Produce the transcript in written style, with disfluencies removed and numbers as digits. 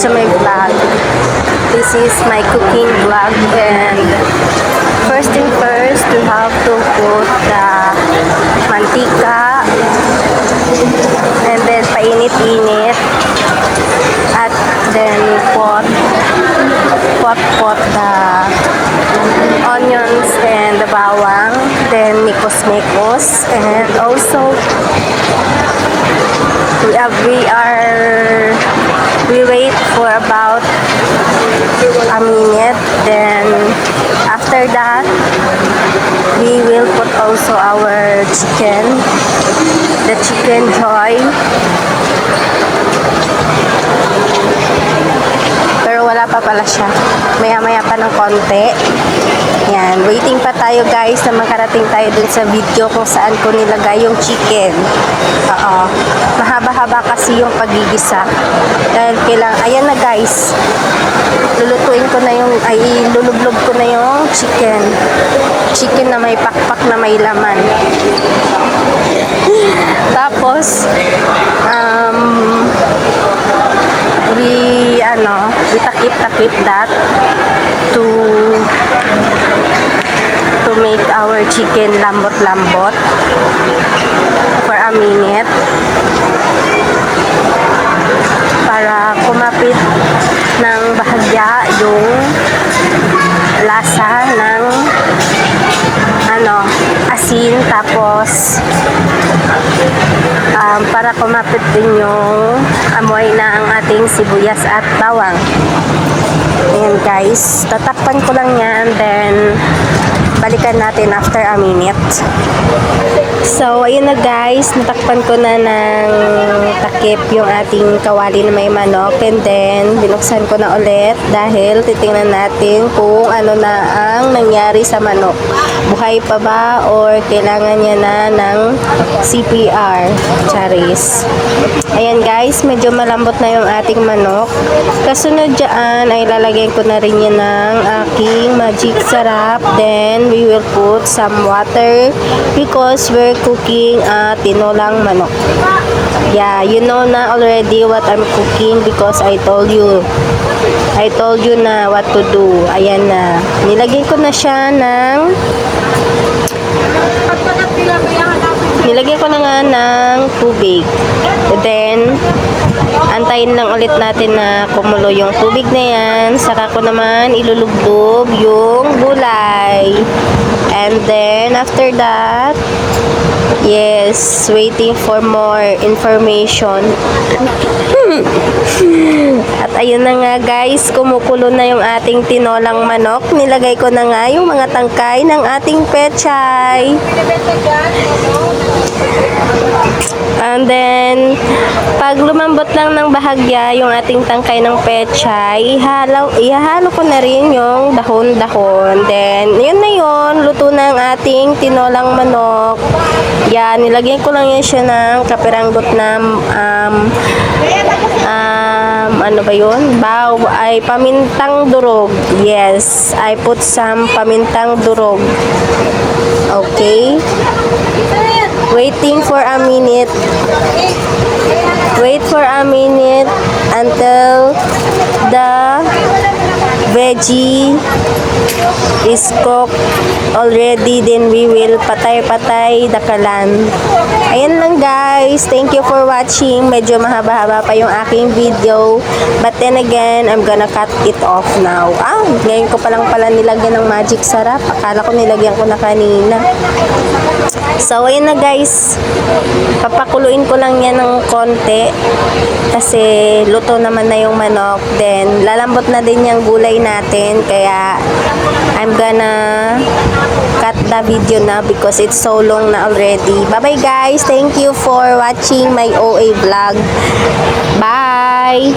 to my vlog. This is my cooking vlog, and first thing first, we have to put the mantika and then painit-init at then pot the onions and the bawang, then mikos-mikos, and also we wait for about a minute. Then after that, we will put also our chicken, the chicken joy. Pero wala pa pala siya, maya-maya pa ng konti. Yan, waiting pa tayo guys na makarating tayo dun sa video kung saan ko nilagay yung chicken. Mahaba-haba kasi yung pagigisa. Dahil kailangan, ayan na guys, lulutuin ko na yung, ilulublog ko na yung chicken. Chicken na may pakpak na may laman. Tapos, we takip that to make our chicken lambot-lambot for a minute para kumapit ng bahagya yung lasa ng asin, tapos para kumapit din yung amoy ng ating sibuyas at bawang. Ayan guys, tatakpan ko lang yan, then balikan natin after a minute. So, ayun na guys, natakpan ko na ng takip yung ating kawali na may manok, and then binuksan ko na ulit dahil titingnan natin kung ano na ang nangyari sa manok. Buhay pa ba or kailangan niya na ng CPR? Charis. Ayan guys, medyo malambot na yung ating manok. Kasunod dyan ay lalagyan ko na rin yan ng aking magic sarap. Then we will put some water because we're cooking tinolang manok. Yeah, you know na already what I'm cooking because I told you na what to do. Ayan na, nilagyan ko na siya ng nga ng tubig. Then antayin lang ulit natin na kumulo yung tubig na yan. Saka ko naman ilulublob yung gulay. And then after that, yes, waiting for more information. At ayun na nga guys, kumukulo na yung ating tinolang manok. Nilagay ko na nga yung mga tangkay ng ating pechay. And then pag lumambot lang ng bahagya yung ating tangkay ng pechay, ihahalo ko na rin yung dahon-dahon. Then yun na yun, luto na ang ating tinolang manok. Yan, nilagyan ko lang yan siya ng kapiranggot na ano ba yun? Ay pamintang durog. Yes, I put some pamintang durog. Okay. Waiting for a minute. Wait for a minute until the veggie is cooked already, then we will patay-patay dakalan. Ayan lang guys, thank you for watching. Medyo mahaba-haba pa yung aking video, but then again, I'm gonna cut it off now. Ngayon ko palang pala nilagyan ng magic sarap. Akala ko nilagyan ko na kanina. So ayun na guys, papakuluin ko lang yan ng konti kasi luto naman na yung manok. Then lalambot na din yung gulay natin, kaya I'm gonna cut the video na because it's so long na already. Bye bye guys, thank you for watching my OA vlog. Bye.